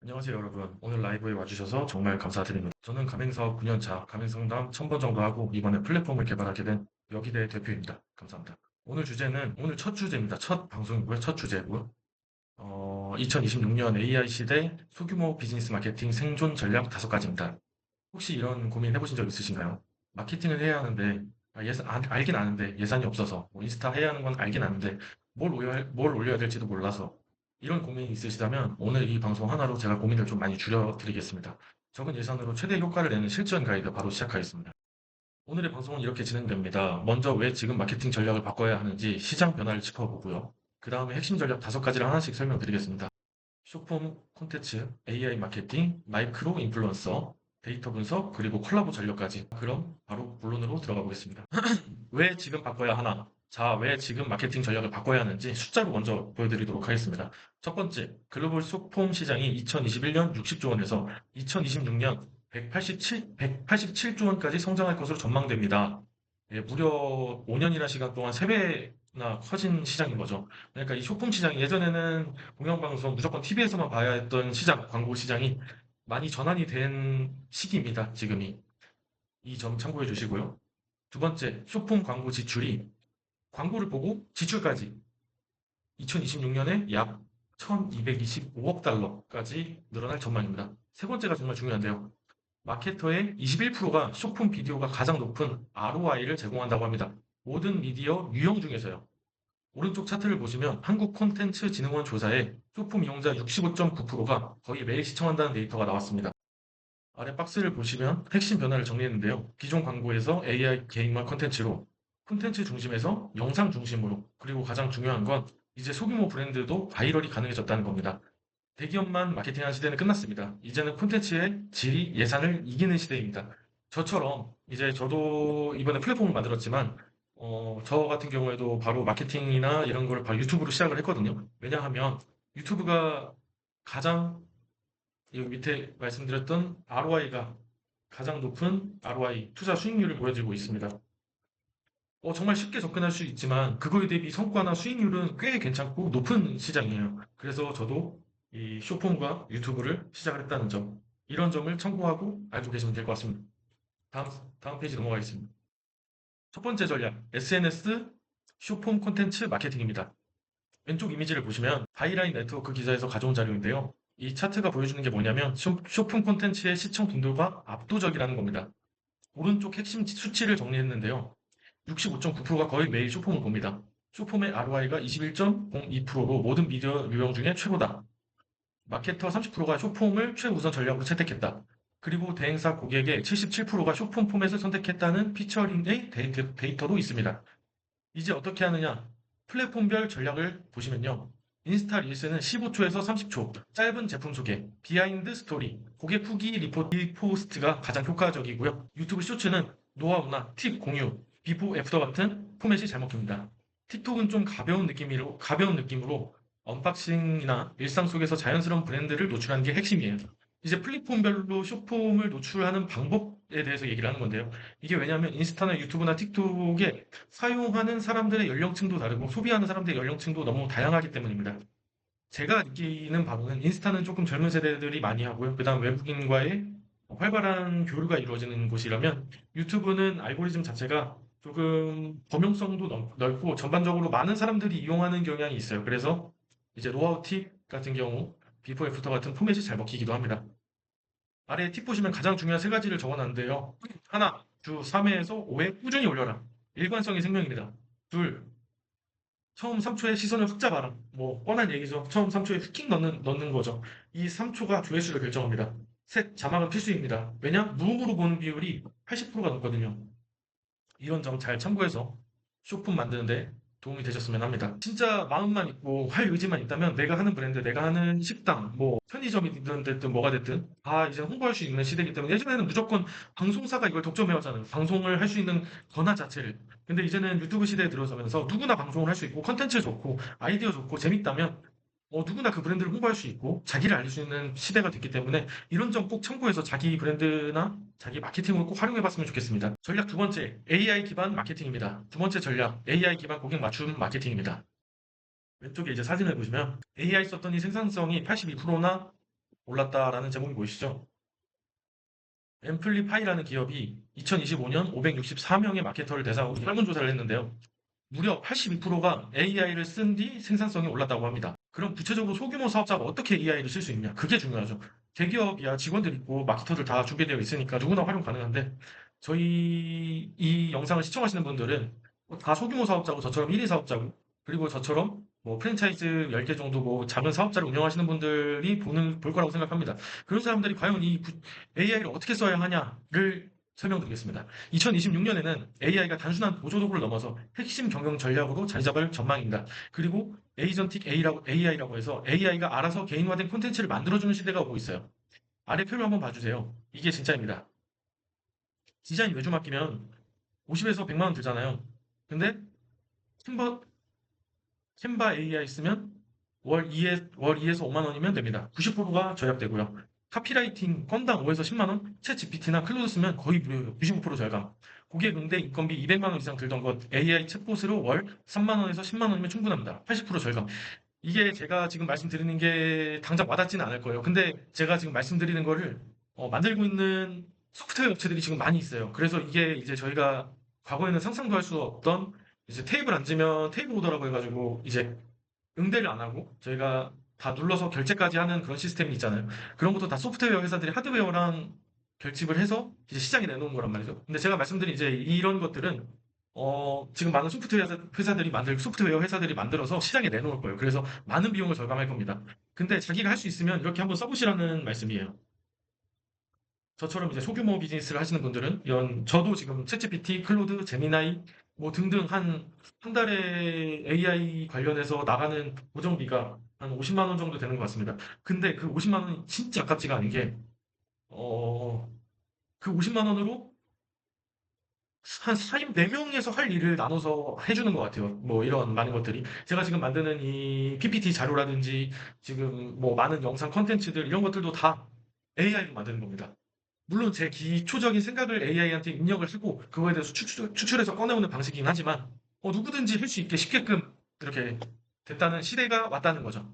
안녕하세요, 여러분. 오늘 라이브에 와주셔서 정말 감사드립니다. 저는 가맹사업 9년차, 가맹상담 1000번 정도 하고 이번에 플랫폼을 개발하게 된 여기대 대표입니다. 감사합니다. 오늘 주제는 오늘 첫 주제입니다. 첫 방송이고요. 첫 주제고요. 2026년 AI 시대 소규모 비즈니스 마케팅 생존 전략 5가지입니다. 혹시 이런 고민 해보신 적 있으신가요? 마케팅을 해야 하는데 알긴 아는데 예산이 없어서 뭐 인스타 해야 하는 건 알긴 아는데 뭘 올려야 될지도 몰라서 이런 고민이 있으시다면 오늘 이 방송 하나로 제가 고민을 좀 많이 줄여드리겠습니다. 적은 예산으로 최대 효과를 내는 실전 가이드 바로 시작하겠습니다. 오늘의 방송은 이렇게 진행됩니다. 먼저 왜 지금 마케팅 전략을 바꿔야 하는지 시장 변화를 짚어보고요. 그 다음에 핵심 전략 5가지를 하나씩 설명드리겠습니다. 쇼폼 콘텐츠, AI 마케팅, 마이크로 인플루언서, 데이터 분석, 그리고 콜라보 전략까지. 그럼 바로 본론으로 들어가 보겠습니다. 왜 지금 바꿔야 하나? 자, 왜 지금 마케팅 전략을 바꿔야 하는지 숫자로 먼저 보여드리도록 하겠습니다. 첫 번째, 글로벌 쇼폼 시장이 2021년 60조 원에서 2026년 187조 원까지 성장할 것으로 전망됩니다. 예, 무려 5년이나 시간 동안 3배나 커진 시장인 거죠. 그러니까 이 쇼폼 시장이 예전에는 공영방송 무조건 TV에서만 봐야 했던 시장, 광고 시장이 많이 전환이 된 시기입니다. 지금이. 이 점 참고해 주시고요. 두 번째, 쇼폼 광고 지출이 광고를 보고 지출까지 2026년에 약 1225억 달러까지 늘어날 전망입니다. 세 번째가 정말 중요한데요. 마케터의 21%가 쇼폼 비디오가 가장 높은 ROI를 제공한다고 합니다. 모든 미디어 유형 중에서요. 오른쪽 차트를 보시면 한국콘텐츠진흥원 조사에 쇼폼 이용자 65.9%가 거의 매일 시청한다는 데이터가 나왔습니다. 아래 박스를 보시면 핵심 변화를 정리했는데요. 기존 광고에서 AI 개인화 콘텐츠로 콘텐츠 중심에서 영상 중심으로 그리고 가장 중요한 건 이제 소규모 브랜드도 바이럴이 가능해졌다는 겁니다. 대기업만 마케팅하는 시대는 끝났습니다. 이제는 콘텐츠의 질이 예산을 이기는 시대입니다. 저처럼 이제 저도 이번에 플랫폼을 만들었지만 저 같은 경우에도 바로 마케팅이나 이런 거를 바로 유튜브로 시작을 했거든요. 왜냐하면 유튜브가 가장 여기 밑에 말씀드렸던 ROI가 가장 높은 ROI, 투자 수익률을 보여주고 있습니다. 정말 쉽게 접근할 수 있지만 그거에 대비 성과나 수익률은 꽤 괜찮고 높은 시장이에요. 그래서 저도 이 쇼폼과 유튜브를 시작을 했다는 점, 이런 점을 참고하고 알고 계시면 될 것 같습니다. 다음, 다음 페이지 넘어가겠습니다. 첫 번째 전략, SNS 쇼폼 콘텐츠 마케팅입니다. 왼쪽 이미지를 보시면 하이라인 네트워크 기사에서 가져온 자료인데요. 이 차트가 보여주는 게 뭐냐면 쇼폼 콘텐츠의 시청 빈도가 압도적이라는 겁니다. 오른쪽 핵심 수치를 정리했는데요. 65.9%가 거의 매일 쇼폼을 봅니다. 쇼폼의 ROI가 21.02%로 모든 미디어 유형 중에 최고다. 마케터 30%가 쇼폼을 최우선 전략으로 채택했다. 그리고 대행사 고객의 77%가 쇼폼 포맷을 선택했다는 피처링의 데이터도 있습니다. 이제 어떻게 하느냐? 플랫폼별 전략을 보시면요. 인스타 릴스는 15초에서 30초, 짧은 제품 소개, 비하인드 스토리, 고객 후기 리포스트가 가장 효과적이고요. 유튜브 쇼츠는 노하우나 팁 공유, 비포 애프터 같은 포맷이 잘 먹힙니다. 틱톡은 좀 가벼운 느낌으로 언박싱이나 일상 속에서 자연스러운 브랜드를 노출하는 게 핵심이에요. 이제 플랫폼별로 쇼폼을 노출하는 방법에 대해서 얘기를 하는 건데요. 이게 왜냐하면 인스타나 유튜브나 틱톡에 사용하는 사람들의 연령층도 다르고 소비하는 사람들의 연령층도 너무 다양하기 때문입니다. 제가 느끼는 바로는 인스타는 조금 젊은 세대들이 많이 하고요. 그다음 외국인과의 활발한 교류가 이루어지는 곳이라면 유튜브는 알고리즘 자체가 조금 범용성도 넓고 전반적으로 많은 사람들이 이용하는 경향이 있어요. 그래서 이제 노하우 팁 같은 경우 비포 애프터 같은 포맷이 잘 먹히기도 합니다. 아래 팁 보시면 가장 중요한 3가지를 적어놨는데요. 하나, 주 3회에서 5회 꾸준히 올려라. 일관성이 생명입니다. 둘, 처음 3초에 시선을 확 잡아라. 뭐 뻔한 얘기죠. 처음 3초에 훅킹 넣는 거죠. 이 3초가 조회수를 결정합니다. 셋, 자막은 필수입니다. 왜냐? 무음으로 보는 비율이 80%가 넘거든요. 이런 점 잘 참고해서 쇼품 만드는데 도움이 되셨으면 합니다. 진짜 마음만 있고 할 의지만 있다면 내가 하는 브랜드, 내가 하는 식당, 뭐 편의점이든 됐든 뭐가 됐든 다 이제 홍보할 수 있는 시대이기 때문에 예전에는 무조건 방송사가 이걸 독점해왔잖아요. 방송을 할 수 있는 권한 자체를. 근데 이제는 유튜브 시대에 들어서면서 누구나 방송을 할 수 있고 컨텐츠 좋고 아이디어 좋고 재밌다면 누구나 그 브랜드를 홍보할 수 있고 자기를 알릴 수 있는 시대가 됐기 때문에 이런 점 꼭 참고해서 자기 브랜드나 자기 마케팅으로 꼭 활용해 봤으면 좋겠습니다. 전략 두 번째, AI 기반 마케팅입니다. 두 번째 전략, AI 기반 고객 맞춤 마케팅입니다. 왼쪽에 이제 사진을 보시면 AI 썼더니 생산성이 82%나 올랐다라는 제목이 보이시죠? 앰플리파이라는 기업이 2025년 564명의 마케터를 대상으로 설문조사를 했는데요. 무려 82%가 AI를 쓴 뒤 생산성이 올랐다고 합니다. 그럼 구체적으로 소규모 사업자가 어떻게 AI를 쓸 수 있냐? 그게 중요하죠. 대기업이야 직원들 있고 마케터들 다 준비되어 있으니까 누구나 활용 가능한데 저희 이 영상을 시청하시는 분들은 다 소규모 사업자고 저처럼 1위 사업자고 그리고 저처럼 뭐 프랜차이즈 10개 정도 뭐 작은 사업자를 운영하시는 분들이 볼 거라고 생각합니다. 그런 사람들이 과연 이 AI를 어떻게 써야 하냐를 설명드리겠습니다. 2026년에는 AI가 단순한 보조 도구를 넘어서 핵심 경영 전략으로 자리 잡을 전망입니다. 그리고 에이전틱 AI라고 해서 AI가 알아서 개인화된 콘텐츠를 만들어주는 시대가 오고 있어요. 아래 표를 한번 봐주세요. 이게 진짜입니다. 디자인 외주 맡기면 50에서 100만 원 들잖아요. 근데 캔버, 캔바 AI 쓰면 월 2에서 5만 원이면 됩니다. 90%가 절약되고요. 카피라이팅 건당 5에서 10만 원, 챗 GPT나 클로드 쓰면 거의 무료예요. 95% 절감. 고객 응대 인건비 200만 원 이상 들던 것 AI 챗봇으로 월 3만 원에서 10만 원이면 충분합니다. 80% 절감. 이게 제가 지금 말씀드리는 게 당장 와닿지는 않을 거예요. 근데 제가 지금 말씀드리는 거를 만들고 있는 소프트웨어 업체들이 지금 많이 있어요. 그래서 이게 이제 저희가 과거에는 상상도 할 수 없던 이제 테이블 앉으면 테이블 오더라고 해가지고 이제 응대를 안 하고 저희가 다 눌러서 결제까지 하는 그런 시스템이 있잖아요. 그런 것도 다 소프트웨어 회사들이 하드웨어랑 결집을 해서 이제 시장에 내놓은 거란 말이죠. 근데 제가 말씀드린 이제 이런 것들은 지금 많은 소프트웨어 회사들이 만들어서 시장에 내놓을 거예요. 그래서 많은 비용을 절감할 겁니다. 근데 자기가 할 수 있으면 이렇게 한번 써보시라는 말씀이에요. 저처럼 이제 소규모 비즈니스를 하시는 분들은 저도 지금 챗GPT, 클로드, 제미나이 뭐 등등 한 달에 AI 관련해서 나가는 고정비가 한 50만 원 정도 되는 것 같습니다. 근데 그 50만 원이 진짜 아깝지가 않은 게, 어, 그 50만 원으로 한 4인 4명에서 할 일을 나눠서 해주는 것 같아요. 뭐 이런 많은 것들이. 제가 지금 만드는 이 PPT 자료라든지 지금 뭐 많은 영상 컨텐츠들 이런 것들도 다 AI로 만드는 겁니다. 물론 제 기초적인 생각을 AI한테 입력을 하고 그거에 대해서 추출해서 꺼내오는 방식이긴 하지만 누구든지 할 수 있게 쉽게끔 이렇게 됐다는 시대가 왔다는 거죠.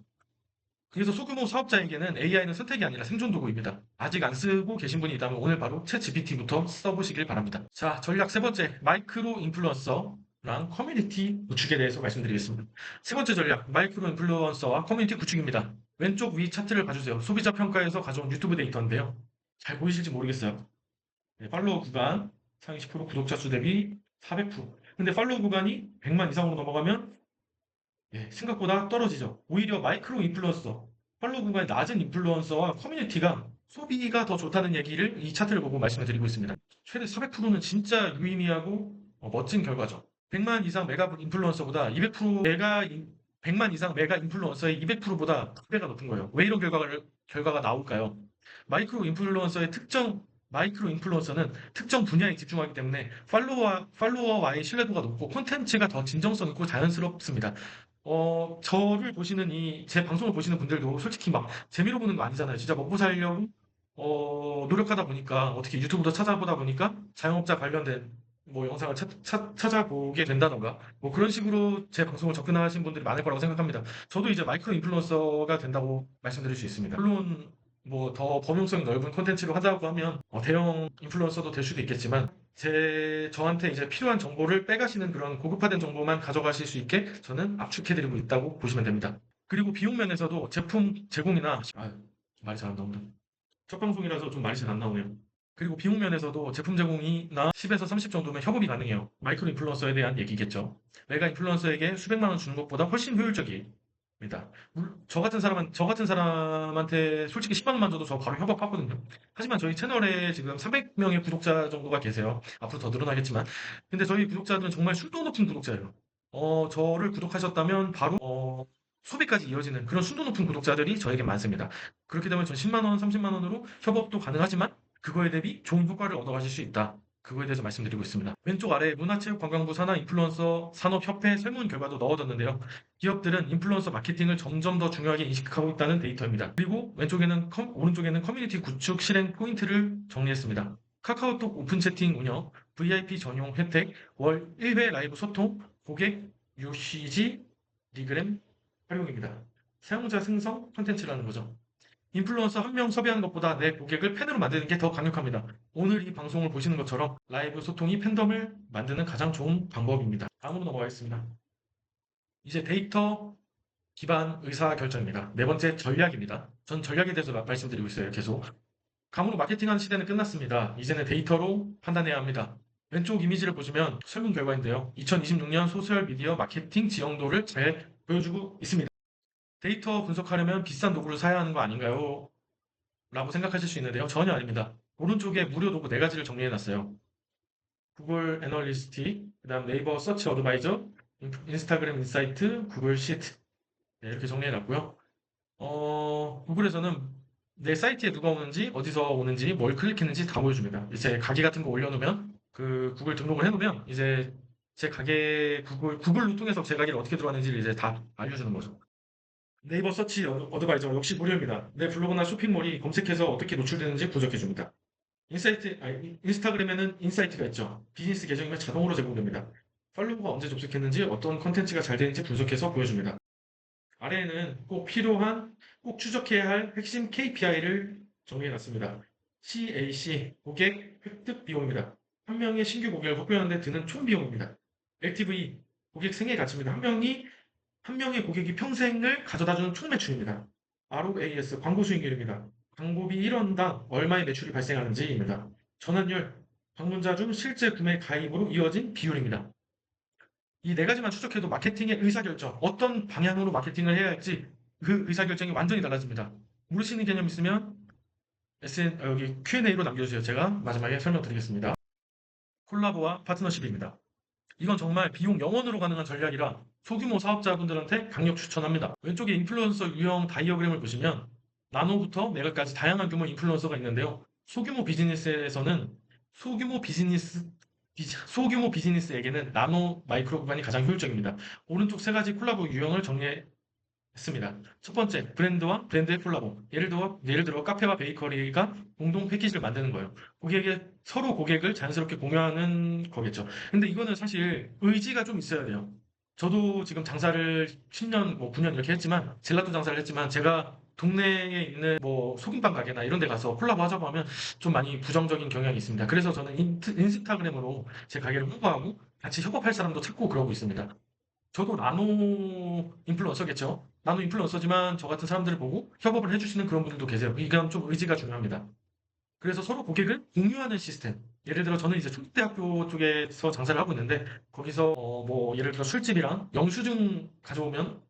그래서 소규모 사업자에게는 AI는 선택이 아니라 생존 도구입니다. 아직 안 쓰고 계신 분이 있다면 오늘 바로 챗 GPT부터 써보시길 바랍니다. 자, 전략 세 번째, 마이크로 인플루언서랑 커뮤니티 구축에 대해서 말씀드리겠습니다. 세 번째 전략, 마이크로 인플루언서와 커뮤니티 구축입니다. 왼쪽 위 차트를 봐주세요. 소비자 평가에서 가져온 유튜브 데이터인데요. 잘 보이실지 모르겠어요. 네, 팔로워 구간 상위 10%, 구독자 수 대비 400%. 근데 팔로워 구간이 100만 이상으로 넘어가면 생각보다 떨어지죠. 오히려 마이크로 인플루언서, 팔로워 구간이 낮은 인플루언서와 커뮤니티가 소비가 더 좋다는 얘기를 이 차트를 보고 말씀을 드리고 있습니다. 최대 400%는 진짜 유의미하고 멋진 결과죠. 100만 이상 메가 인플루언서보다 200% 메가 100만 이상 메가 인플루언서의 200%보다 2배가 높은 거예요. 왜 이런 결과가 나올까요? 마이크로 인플루언서는 특정 분야에 집중하기 때문에 팔로워와의 신뢰도가 높고 콘텐츠가 더 진정성 있고 자연스럽습니다. 저를 보시는 제 방송을 보시는 분들도 솔직히 막 재미로 보는 거 아니잖아요. 진짜 먹고 살려고, 노력하다 보니까, 어떻게 유튜브도 찾아보다 보니까 자영업자 관련된 뭐 영상을 찾아보게 된다던가, 뭐 그런 식으로 제 방송을 접근하신 분들이 많을 거라고 생각합니다. 저도 이제 마이크로 인플루언서가 된다고 말씀드릴 수 있습니다. 물론, 뭐 더 범용성이 넓은 콘텐츠로 하자고 하면 대형 인플루언서도 될 수도 있겠지만, 저한테 이제 필요한 정보를 빼가시는 그런 고급화된 정보만 가져가실 수 있게 저는 압축해드리고 있다고 보시면 됩니다. 그리고 비용 면에서도 제품 제공이나, 말이 잘 안 나온다. 첫 방송이라서 좀 말이 잘 안 나오네요. 그리고 비용 면에서도 제품 제공이나 10에서 30 정도면 협업이 가능해요. 마이크로 인플루언서에 대한 얘기겠죠. 내가 인플루언서에게 수백만 원 주는 것보다 훨씬 효율적입니다. 저 같은 사람한테 솔직히 10만 원만 줘도 저 바로 협업하거든요. 하지만 저희 채널에 지금 300명의 구독자 정도가 계세요. 앞으로 더 늘어나겠지만. 근데 저희 구독자들은 정말 순도 높은 구독자예요. 저를 구독하셨다면 바로 소비까지 이어지는 그런 순도 높은 구독자들이 저에게 많습니다. 그렇게 되면 전 10만 원, 30만 원으로 협업도 가능하지만 그거에 대비 좋은 효과를 얻어가실 수 있다. 그거에 대해서 말씀드리고 있습니다. 왼쪽 아래 문화체육관광부 산하 인플루언서 산업협회 설문 결과도 넣어뒀는데요. 기업들은 인플루언서 마케팅을 점점 더 중요하게 인식하고 있다는 데이터입니다. 그리고 오른쪽에는 커뮤니티 구축 실행 포인트를 정리했습니다. 카카오톡 오픈 채팅 운영, VIP 전용 혜택, 월 1회 라이브 소통, 고객 UCG, 리그램 활용입니다. 사용자 생성 콘텐츠라는 거죠. 인플루언서 한 명 섭외하는 것보다 내 고객을 팬으로 만드는 게 더 강력합니다. 오늘 이 방송을 보시는 것처럼 라이브 소통이 팬덤을 만드는 가장 좋은 방법입니다. 다음으로 넘어가겠습니다. 이제 데이터 기반 의사결정입니다. 네 번째 전략입니다. 전 전략에 대해서 말씀드리고 있어요. 계속. 감으로 마케팅하는 시대는 끝났습니다. 이제는 데이터로 판단해야 합니다. 왼쪽 이미지를 보시면 설문 결과인데요. 2026년 소셜미디어 마케팅 지형도를 잘 보여주고 있습니다. 데이터 분석하려면 비싼 도구를 사야 하는 거 아닌가요? 라고 생각하실 수 있는데요. 전혀 아닙니다. 오른쪽에 무료 도구 4가지를 정리해놨어요. 구글 애널리스틱, 그 다음 네이버 서치 어드바이저, 인스타그램 인사이트, 구글 시트. 네, 이렇게 정리해놨고요. 구글에서는 내 사이트에 누가 오는지, 어디서 오는지, 뭘 클릭했는지 다 보여줍니다. 이제 가게 같은 거 올려놓으면, 그 구글 등록을 해놓으면, 이제 제 가게 구글로 통해서 제 가게를 어떻게 들어왔는지를 이제 다 알려주는 거죠. 네이버 서치 어드바이저 역시 무료입니다. 내 블로그나 쇼핑몰이 검색해서 어떻게 노출되는지 분석해줍니다. 인스타그램에는 인사이트가 있죠. 비즈니스 계정이면 자동으로 제공됩니다. 팔로워가 언제 접속했는지, 어떤 컨텐츠가 잘 되는지 분석해서 보여줍니다. 아래에는 꼭 추적해야 할 핵심 KPI를 정리해놨습니다. CAC, 고객 획득 비용입니다. 한 명의 신규 고객을 확보하는 데 드는 총 비용입니다. LTV, 고객 생애 가치입니다. 한 명의 고객이 평생을 가져다주는 총 매출입니다. ROAS, 광고 수익률입니다. 광고비 1원당 얼마의 매출이 발생하는지입니다. 전환율, 방문자 중 실제 구매 가입으로 이어진 비율입니다. 이 4가지만 추적해도 마케팅의 의사결정, 어떤 방향으로 마케팅을 해야 할지 그 의사결정이 완전히 달라집니다. 모르시는 개념 있으면 여기 Q&A로 남겨주세요. 제가 마지막에 설명드리겠습니다. 콜라보와 파트너십입니다. 이건 정말 비용 0원으로 가능한 전략이라 소규모 사업자분들한테 강력 추천합니다. 왼쪽에 인플루언서 유형 다이어그램을 보시면 나노부터 메가까지 다양한 규모 인플루언서가 있는데요. 소규모 비즈니스에서는 소규모 비즈니스 소규모 비즈니스에게는 나노 마이크로 구간이 가장 효율적입니다. 오른쪽 3가지 콜라보 유형을 정리했습니다. 첫 번째, 브랜드와 브랜드의 콜라보. 예를 들어 카페와 베이커리가 공동 패키지를 만드는 거예요. 서로 고객을 자연스럽게 공유하는 거겠죠. 근데 이거는 사실 의지가 좀 있어야 돼요. 저도 지금 장사를 10년, 뭐 9년 이렇게 했지만, 젤라또 장사를 했지만, 제가 동네에 있는 뭐 소금빵 가게나 이런 데 가서 콜라보 하자고 하면 좀 많이 부정적인 경향이 있습니다. 그래서 저는 인스타그램으로 제 가게를 홍보하고 같이 협업할 사람도 찾고 그러고 있습니다. 저도 나노 인플루언서겠죠. 나노 인플루언서지만 저 같은 사람들을 보고 협업을 해주시는 그런 분들도 계세요. 이건 좀 의지가 중요합니다. 그래서 서로 고객을 공유하는 시스템. 예를 들어 저는 이제 총대학교 쪽에서 장사를 하고 있는데 거기서 뭐 예를 들어 술집이랑 영수증 가져오면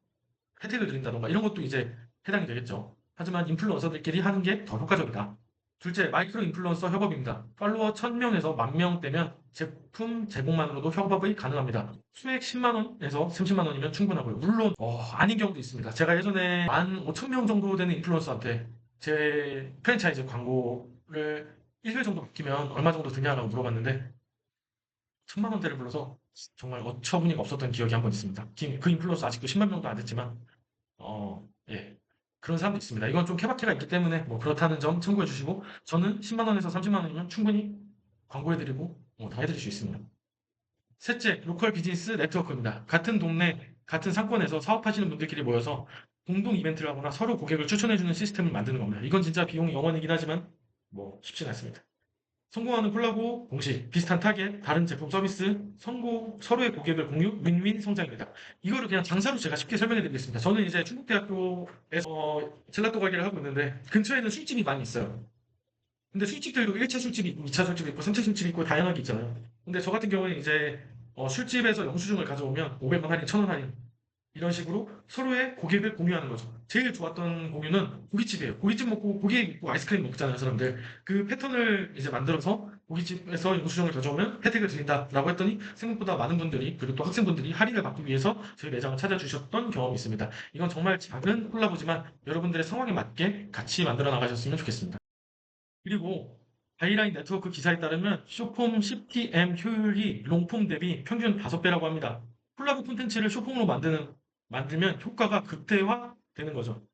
혜택을 드린다던가 이런 것도 이제 해당이 되겠죠. 하지만 인플루언서들끼리 하는 게 더 효과적이다. 둘째, 마이크로 인플루언서 협업입니다. 팔로워 1000명에서 10,000명대면 제품 제공만으로도 협업이 가능합니다. 수액 10만 원에서 30만 원이면 충분하고요. 물론 아닌 경우도 있습니다. 제가 예전에 15,000명 정도 되는 인플루언서한테 제 프랜차이즈 광고를 1회 정도 맡기면 얼마 정도 드냐라고 물어봤는데 1,000만 원대를 불러서 정말 어처구니가 없었던 기억이 한 번 있습니다. 그 인플루언서 아직도 10만 명도 안 됐지만 예. 그런 사람도 있습니다. 이건 좀 케바케가 있기 때문에 뭐 그렇다는 점 참고해 주시고 저는 10만 원에서 30만 원이면 충분히 광고해드리고 다 해드릴 수 있습니다. 셋째, 로컬 비즈니스 네트워크입니다. 같은 동네, 같은 상권에서 사업하시는 분들끼리 모여서 공동 이벤트를 하거나 서로 고객을 추천해주는 시스템을 만드는 겁니다. 이건 진짜 비용이 0원이긴 하지만 뭐 쉽지는 않습니다. 성공하는 콜라보, 공식, 비슷한 타겟, 다른 제품 서비스, 서로의 고객을 공유, 윈윈 성장입니다. 이거를 그냥 장사로 제가 쉽게 설명해 드리겠습니다. 저는 이제 충북대학교에서 젤라또 가게를 하고 있는데 근처에는 술집이 많이 있어요. 근데 술집들도 1차 술집이 있고 2차 술집이 있고 3차 술집이 있고 다양하게 있잖아요. 근데 저 같은 경우는 이제 술집에서 영수증을 가져오면 500원 할인, 1000원 할인 이런 식으로 서로의 고객을 공유하는 거죠. 제일 좋았던 공유는 고깃집이에요. 고깃집 먹고 고기 먹고 아이스크림 먹잖아요, 사람들. 그 패턴을 이제 만들어서 고깃집에서 영수증을 가져오면 혜택을 드린다라고 했더니 생각보다 많은 분들이 그리고 또 학생분들이 할인을 받기 위해서 저희 매장을 찾아주셨던 경험이 있습니다. 이건 정말 작은 콜라보지만 여러분들의 상황에 맞게 같이 만들어 나가셨으면 좋겠습니다. 그리고 바이라인 네트워크 기사에 따르면 쇼폼 CPM 효율이 롱폼 대비 평균 5배라고 합니다. 콜라보 콘텐츠를 쇼폼으로 만들면 효과가 극대화되는 거죠.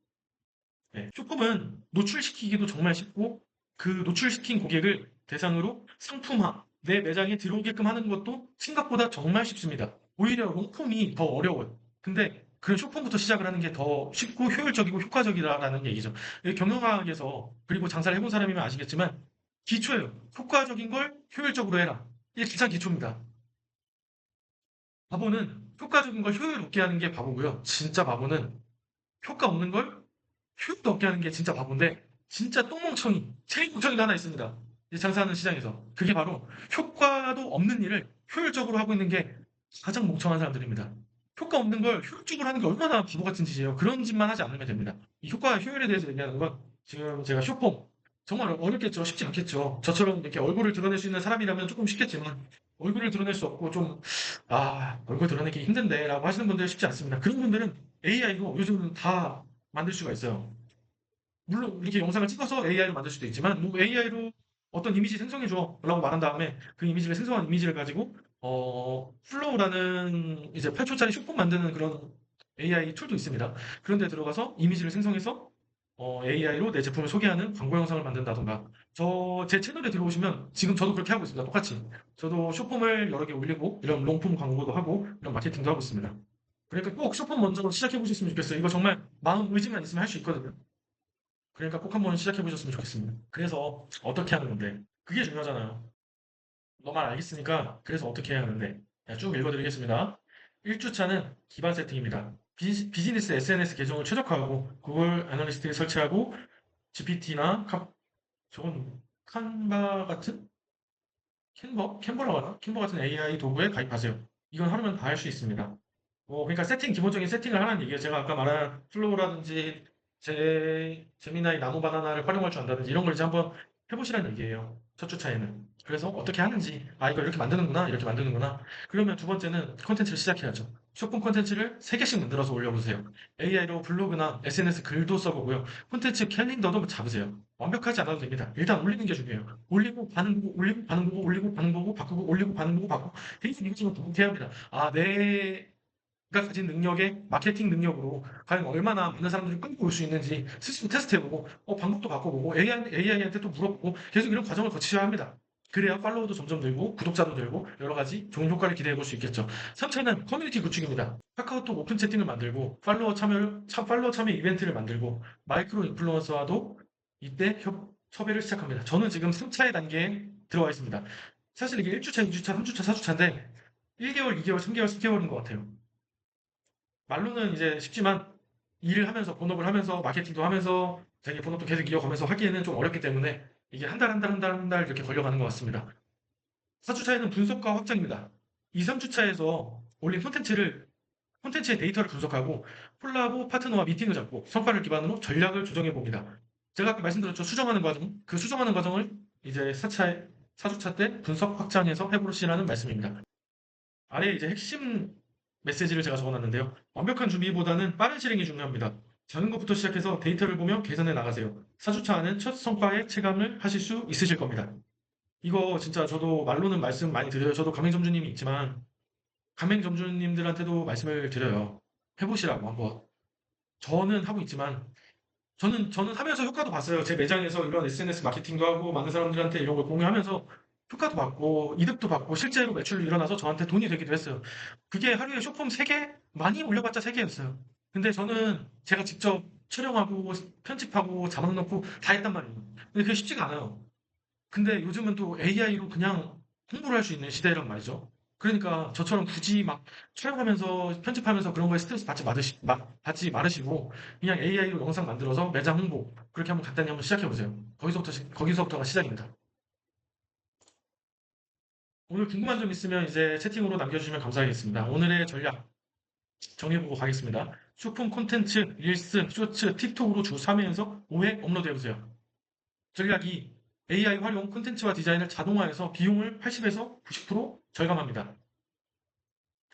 네, 쇼폼은 노출시키기도 정말 쉽고 그 노출시킨 고객을 대상으로 상품화, 내 매장에 들어오게끔 하는 것도 생각보다 정말 쉽습니다. 오히려 롱폼이 더 어려워요. 근데 그런 쇼폼부터 시작을 하는 게 더 쉽고 효율적이고 효과적이다라는 얘기죠. 경영학에서 그리고 장사를 해본 사람이면 아시겠지만 기초예요. 효과적인 걸 효율적으로 해라. 이게 가장 기초입니다. 바보는 효과적인 걸 효율 없게 하는 게 바보고요. 진짜 바보는 효과 없는 걸 효율도 없게 하는 게 진짜 바본데 진짜 똥멍청이, 제일 멍청이가 하나 있습니다. 이 장사하는 시장에서. 그게 바로 효과도 없는 일을 효율적으로 하고 있는 게 가장 멍청한 사람들입니다. 효과 없는 걸 효율적으로 하는 게 얼마나 바보 같은 짓이에요. 그런 짓만 하지 않으면 됩니다. 이 효과와 효율에 대해서 얘기하는 건 지금 제가 쇼폼 정말 어렵겠죠. 쉽지 않겠죠. 저처럼 이렇게 얼굴을 드러낼 수 있는 사람이라면 조금 쉽겠지만 얼굴을 드러낼 수 없고 좀 얼굴 드러내기 힘든데 라고 하시는 분들 쉽지 않습니다. 그런 분들은 AI로 요즘은 다 만들 수가 있어요. 물론 이렇게 영상을 찍어서 AI로 만들 수도 있지만 뭐 AI로 어떤 이미지 생성해줘 라고 말한 다음에 그 이미지를 생성한 이미지를 가지고 플로우라는 이제 8초짜리 쇼폼 만드는 그런 AI 툴도 있습니다. 그런 데 들어가서 이미지를 생성해서 AI로 내 제품을 소개하는 광고 영상을 만든다던가 제 채널에 들어오시면 지금 저도 그렇게 하고 있습니다. 똑같이. 저도 쇼폼을 여러 개 올리고 이런 롱폼 광고도 하고 이런 마케팅도 하고 있습니다. 그러니까 꼭 쇼폼 먼저 시작해 보셨으면 좋겠어요. 이거 정말 마음 의지만 있으면 할 수 있거든요. 그러니까 꼭 한번 시작해 보셨으면 좋겠습니다. 그래서 어떻게 하는 건데? 그게 중요하잖아요. 너 말 알겠으니까 그래서 어떻게 해야 하는데? 쭉 읽어드리겠습니다. 1주차는 기반 세팅입니다. 비즈니스 SNS 계정을 최적화하고 구글 애널리스트에 설치하고 GPT나 저건 칸바 같은 캔버라고 하나? 캔버 같은 AI 도구에 가입하세요. 이건 하루면 다 할 수 있습니다. 그러니까 기본적인 세팅을 하라는 얘기예요. 제가 아까 말한 플로우라든지 제미나이 나무 바나나를 활용할 줄 안다든지 이런 걸 이제 한번 해보시라는 얘기예요. 첫 주차에는. 그래서 어떻게 하는지, 이거 이렇게 만드는구나, 이렇게 만드는구나. 그러면 두 번째는 콘텐츠를 시작해야죠. 쇼핑 콘텐츠를 3개씩 만들어서 올려보세요. AI로 블로그나 SNS 글도 써보고요. 콘텐츠 캘린더도 잡으세요. 완벽하지 않아도 됩니다. 일단 올리는 게 중요해요. 올리고 반응 보고, 올리고 반응 보고, 올리고 반응 보고, 바꾸고, 올리고 반응 보고, 바꾸고. 계속 이것저것 동태해야 합니다. 내가 가진 능력의 마케팅 능력으로 과연 얼마나 많은 사람들이 끌고 올 수 있는지 스스로 테스트해보고 방법도 바꿔보고 AI한테 또 물어보고 계속 이런 과정을 거치셔야 합니다. 그래야 팔로워도 점점 늘고 구독자도 늘고 여러 가지 좋은 효과를 기대해 볼 수 있겠죠. 3차는 커뮤니티 구축입니다. 카카오톡 오픈 채팅을 만들고 팔로워 참여 이벤트를 만들고 마이크로 인플루언서와도 이때 섭외를 시작합니다. 저는 지금 3차의 단계에 들어와 있습니다. 사실 이게 1주차, 2주차, 3주차, 4주차인데 1개월, 2개월, 3개월, 4개월인 것 같아요. 말로는 이제 쉽지만 일을 하면서 본업을 하면서 마케팅도 하면서 자기 본업도 계속 이어가면서 하기에는 좀 어렵기 때문에 이게 한 달, 한 달, 한 달, 한 달 이렇게 걸려가는 것 같습니다. 4주차에는 분석과 확장입니다. 2, 3주차에서 올린 콘텐츠의 데이터를 분석하고 콜라보 파트너와 미팅을 잡고 성과를 기반으로 전략을 조정해 봅니다. 제가 아까 말씀드렸죠. 수정하는 과정. 그 수정하는 과정을 이제 4주차 때 분석 확장해서 해보시라는 말씀입니다. 아래 이제 핵심 메시지를 제가 적어놨는데요. 완벽한 준비보다는 빠른 실행이 중요합니다. 작은 것부터 시작해서 데이터를 보며 개선해 나가세요. 4주차 안은 첫 성과에 체감을 하실 수 있으실 겁니다. 이거 진짜 저도 말로는 말씀 많이 드려요. 저도 가맹점주님이 있지만 가맹점주님들한테도 말씀을 드려요. 해보시라고 한번. 저는 하고 있지만 저는 하면서 효과도 봤어요. 제 매장에서 이런 SNS 마케팅도 하고 많은 사람들한테 이런 걸 공유하면서 효과도 받고 이득도 받고 실제로 매출이 일어나서 저한테 돈이 되기도 했어요. 그게 하루에 쇼폼 3개? 많이 올려봤자 3개였어요. 근데 저는 제가 직접 촬영하고 편집하고 자막 넣고 다 했단 말이에요. 근데 그게 쉽지가 않아요. 근데 요즘은 또 AI로 그냥 홍보를 할 수 있는 시대란 말이죠. 그러니까 저처럼 굳이 막 촬영하면서 편집하면서 그런 거에 스트레스 받지 말으시고 그냥 AI로 영상 만들어서 매장 홍보 그렇게 한번 간단히 한번 시작해 보세요. 거기서부터가 시작입니다. 오늘 궁금한 점 있으면 이제 채팅으로 남겨주시면 감사하겠습니다. 오늘의 전략 정해보고 가겠습니다. 쇼폼 콘텐츠, 릴스, 쇼츠, 틱톡으로 주 3회에서 5회 업로드해보세요. 전략 2. AI 활용 콘텐츠와 디자인을 자동화해서 비용을 80에서 90% 절감합니다.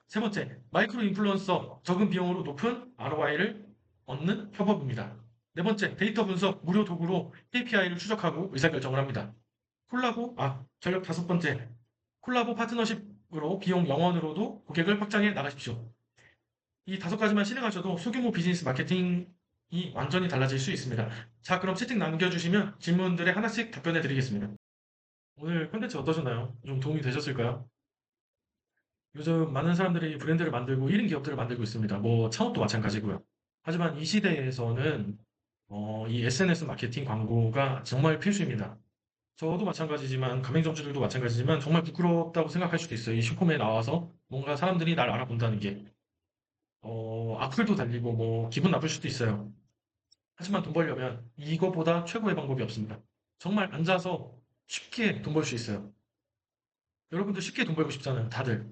세 번째, 마이크로 인플루언서 적은 비용으로 높은 ROI를 얻는 협업입니다. 네 번째, 데이터 분석 무료 도구로 KPI를 추적하고 의사결정을 합니다. 전략 다섯 번째, 콜라보 파트너십으로 비용 0원으로도 고객을 확장해 나가십시오. 이 다섯 가지만 실행하셔도 소규모 비즈니스 마케팅이 완전히 달라질 수 있습니다. 자, 그럼 채팅 남겨주시면 질문들에 하나씩 답변해 드리겠습니다. 오늘 콘텐츠 어떠셨나요? 좀 도움이 되셨을까요? 요즘 많은 사람들이 브랜드를 만들고 1인 기업들을 만들고 있습니다. 뭐 창업도 마찬가지고요. 하지만 이 시대에서는 이 SNS 마케팅 광고가 정말 필수입니다. 저도 마찬가지지만 가맹점주들도 마찬가지지만 정말 부끄럽다고 생각할 수도 있어요. 이 슈퍼맨에 나와서 뭔가 사람들이 날 알아본다는 게 악플도 달리고 뭐 기분 나쁠 수도 있어요. 하지만 돈 벌려면 이거보다 최고의 방법이 없습니다. 정말 앉아서 쉽게 돈 벌 수 있어요. 여러분도 쉽게 돈 벌고 싶잖아요, 다들.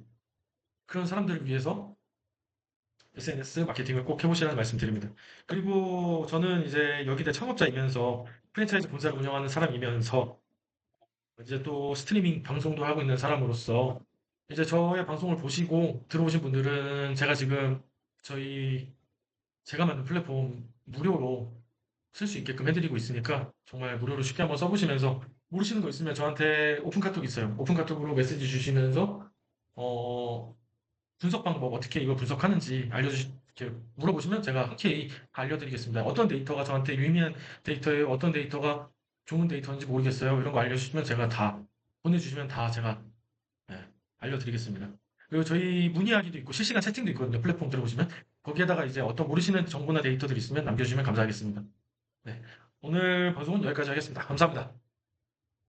그런 사람들을 위해서 SNS 마케팅을 꼭 해보시라는 말씀 드립니다. 그리고 저는 이제 여기대 창업자이면서 프랜차이즈 본사를 운영하는 사람이면서 이제 또 스트리밍 방송도 하고 있는 사람으로서 이제 저의 방송을 보시고 들어오신 분들은 제가 지금 저희 제가 만든 플랫폼 무료로 쓸 수 있게끔 해드리고 있으니까 정말 무료로 쉽게 한번 써보시면서 모르시는 거 있으면 저한테 오픈 카톡 있어요. 오픈 카톡으로 메시지 주시면서 어, 분석 방법 어떻게 이걸 분석하는지 이렇게 물어보시면 제가 흔쾌히 알려드리겠습니다. 어떤 데이터가 저한테 유의미한 데이터예요? 어떤 데이터가 좋은 데이터인지 모르겠어요. 이런 거 알려주시면 제가 다 보내주시면 다 제가 네, 알려드리겠습니다. 그리고 저희 문의하기도 있고 실시간 채팅도 있거든요. 플랫폼 들어보시면 거기에다가 이제 어떤 모르시는 정보나 데이터들이 있으면 남겨주시면 감사하겠습니다. 네, 오늘 방송은 여기까지 하겠습니다. 감사합니다.